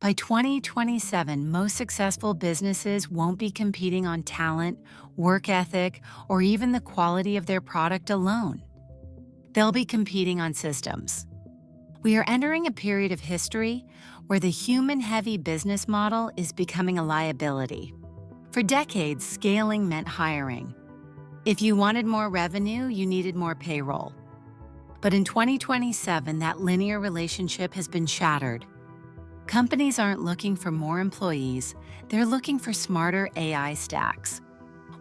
By 2027, most successful businesses won't be competing on talent, work ethic, or even the quality of their product alone. They'll be competing on systems. We are entering a period of history where the human-heavy business model is becoming a liability. For decades, scaling meant hiring. If you wanted more revenue, you needed more payroll. But in 2027, that linear relationship has been shattered. Companies aren't looking for more employees, they're looking for smarter AI stacks.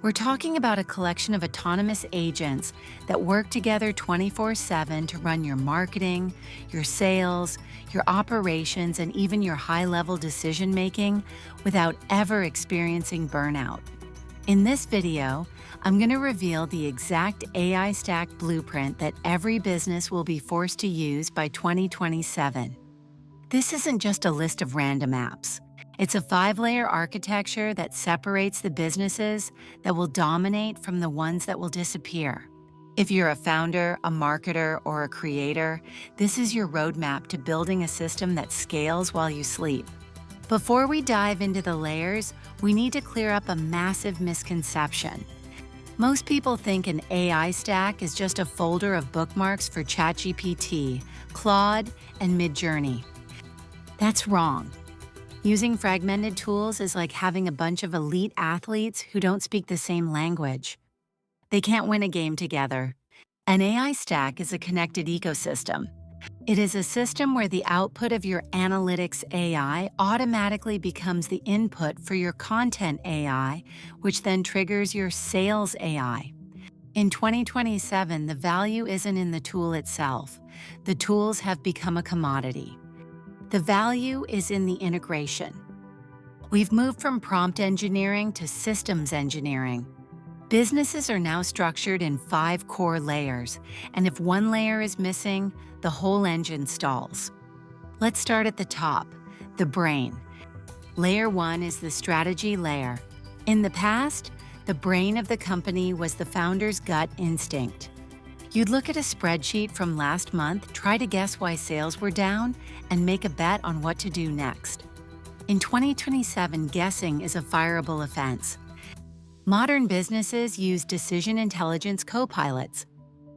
We're talking about a collection of autonomous agents that work together 24/7 to run your marketing, your sales, your operations, and even your high-level decision-making without ever experiencing burnout. In this video, I'm going to reveal the exact AI stack blueprint that every business will be forced to use by 2027. This isn't just a list of random apps. It's a 5-layer architecture that separates the businesses that will dominate from the ones that will disappear. If you're a founder, a marketer, or a creator, this is your roadmap to building a system that scales while you sleep. Before we dive into the layers, we need to clear up a massive misconception. Most people think an AI stack is just a folder of bookmarks for ChatGPT, Claude, and Midjourney. That's wrong. Using fragmented tools is like having a bunch of elite athletes who don't speak the same language. They can't win a game together. An AI stack is a connected ecosystem. It is a system where the output of your analytics AI automatically becomes the input for your content AI, which then triggers your sales AI. In 2027, the value isn't in the tool itself. The tools have become a commodity. The value is in the integration. We've moved from prompt engineering to systems engineering. Businesses are now structured in 5 core layers, and if one layer is missing, the whole engine stalls. Let's start at the top, the brain. Layer 1 is the strategy layer. In the past, the brain of the company was the founder's gut instinct. You'd look at a spreadsheet from last month, try to guess why sales were down, and make a bet on what to do next. In 2027, guessing is a fireable offense. Modern businesses use decision intelligence co-pilots.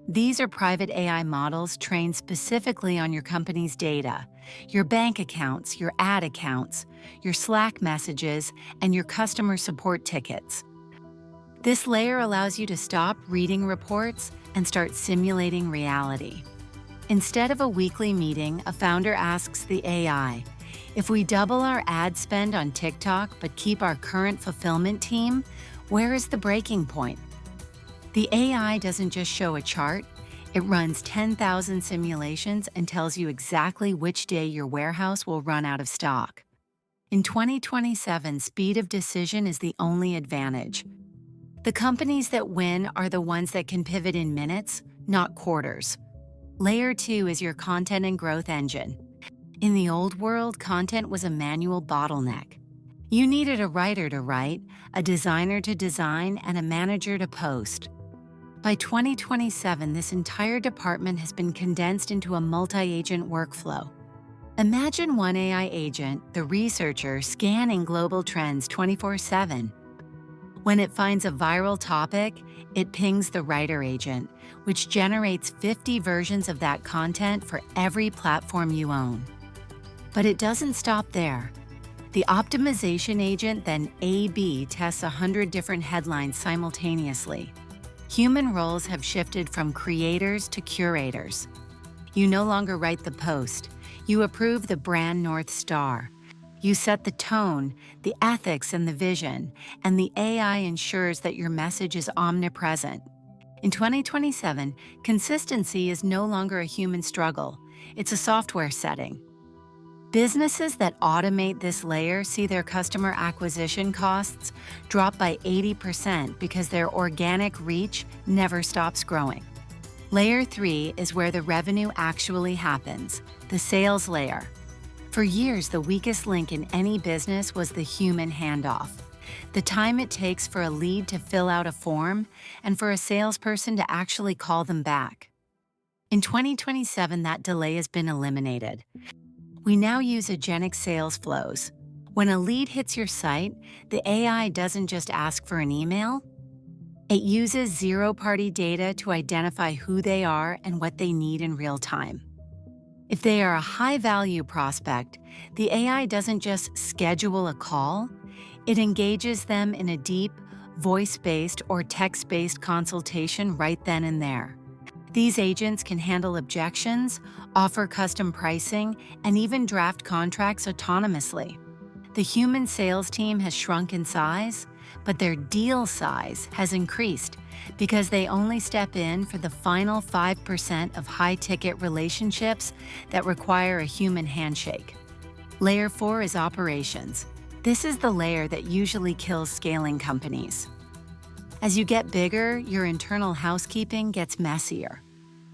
These are private AI models trained specifically on your company's data, your bank accounts, your ad accounts, your Slack messages, and your customer support tickets. This layer allows you to stop reading reports and start simulating reality. Instead of a weekly meeting, a founder asks the AI, if we double our ad spend on TikTok but keep our current fulfillment team, where is the breaking point? The AI doesn't just show a chart, it runs 10,000 simulations and tells you exactly which day your warehouse will run out of stock. In 2027, speed of decision is the only advantage. The companies that win are the ones that can pivot in minutes, not quarters. Layer 2 is your content and growth engine. In the old world, content was a manual bottleneck. You needed a writer to write, a designer to design, and a manager to post. By 2027, this entire department has been condensed into a multi-agent workflow. Imagine one AI agent, the researcher, scanning global trends 24/7. When it finds a viral topic, it pings the writer agent, which generates 50 versions of that content for every platform you own. But it doesn't stop there. The optimization agent then A/B tests 100 different headlines simultaneously. Human roles have shifted from creators to curators. You no longer write the post. You approve the brand North Star. You set the tone, the ethics, and the vision, and the AI ensures that your message is omnipresent. In 2027, consistency is no longer a human struggle. It's a software setting. Businesses that automate this layer see their customer acquisition costs drop by 80% because their organic reach never stops growing. Layer 3 is where the revenue actually happens, the sales layer. For years, the weakest link in any business was the human handoff. The time it takes for a lead to fill out a form and for a salesperson to actually call them back. In 2027, that delay has been eliminated. We now use agentic sales flows. When a lead hits your site, the AI doesn't just ask for an email. It uses zero-party data to identify who they are and what they need in real time. If they are a high-value prospect, the AI doesn't just schedule a call, it engages them in a deep, voice-based or text-based consultation right then and there. These agents can handle objections, offer custom pricing, and even draft contracts autonomously. The human sales team has shrunk in size, but their deal size has increased because they only step in for the final 5% of high-ticket relationships that require a human handshake. Layer 4 is operations. This is the layer that usually kills scaling companies. As you get bigger, your internal housekeeping gets messier.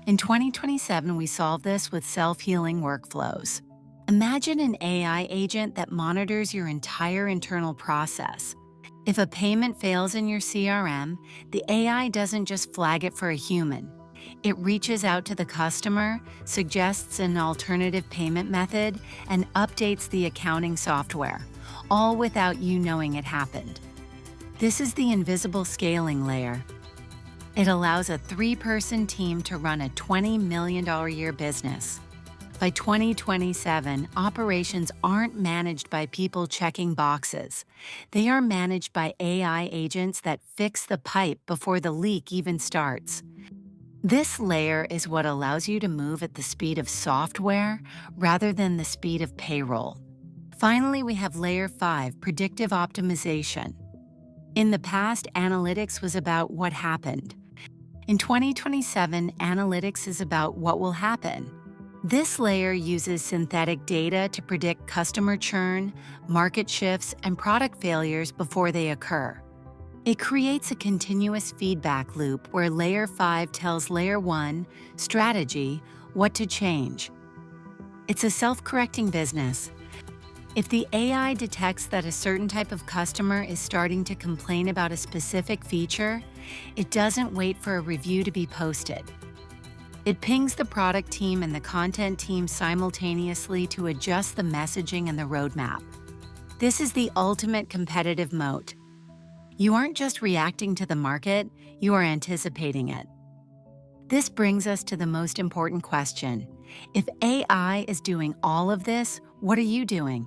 In 2027, we solve this with self-healing workflows. Imagine an AI agent that monitors your entire internal process. If a payment fails in your CRM, the AI doesn't just flag it for a human. It reaches out to the customer, suggests an alternative payment method, and updates the accounting software, all without you knowing it happened. This is the invisible scaling layer. It allows a 3-person team to run a $20 million a year business. By 2027, operations aren't managed by people checking boxes. They are managed by AI agents that fix the pipe before the leak even starts. This layer is what allows you to move at the speed of software rather than the speed of payroll. Finally, we have Layer 5, predictive optimization. In the past, analytics was about what happened. In 2027, analytics is about what will happen. This layer uses synthetic data to predict customer churn, market shifts, and product failures before they occur. It creates a continuous feedback loop where Layer 5 tells Layer 1, strategy, what to change. It's a self-correcting business. If the AI detects that a certain type of customer is starting to complain about a specific feature, it doesn't wait for a review to be posted. It pings the product team and the content team simultaneously to adjust the messaging and the roadmap. This is the ultimate competitive moat. You aren't just reacting to the market, you are anticipating it. This brings us to the most important question. If AI is doing all of this, what are you doing?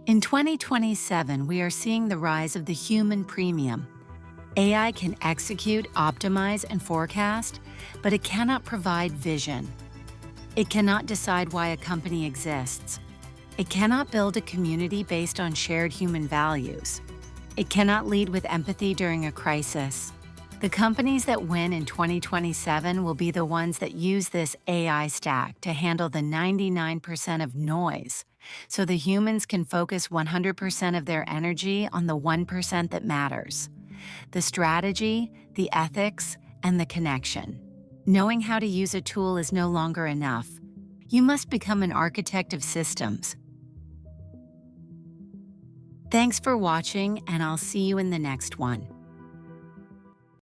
In 2027, we are seeing the rise of the human premium. AI can execute, optimize, and forecast, but it cannot provide vision. It cannot decide why a company exists. It cannot build a community based on shared human values. It cannot lead with empathy during a crisis. The companies that win in 2027 will be the ones that use this AI stack to handle the 99% of noise, so the humans can focus 100% of their energy on the 1% that matters: the strategy, the ethics, and the connection. Knowing how to use a tool is no longer enough. You must become an architect of systems. Thanks for watching, and I'll see you in the next one.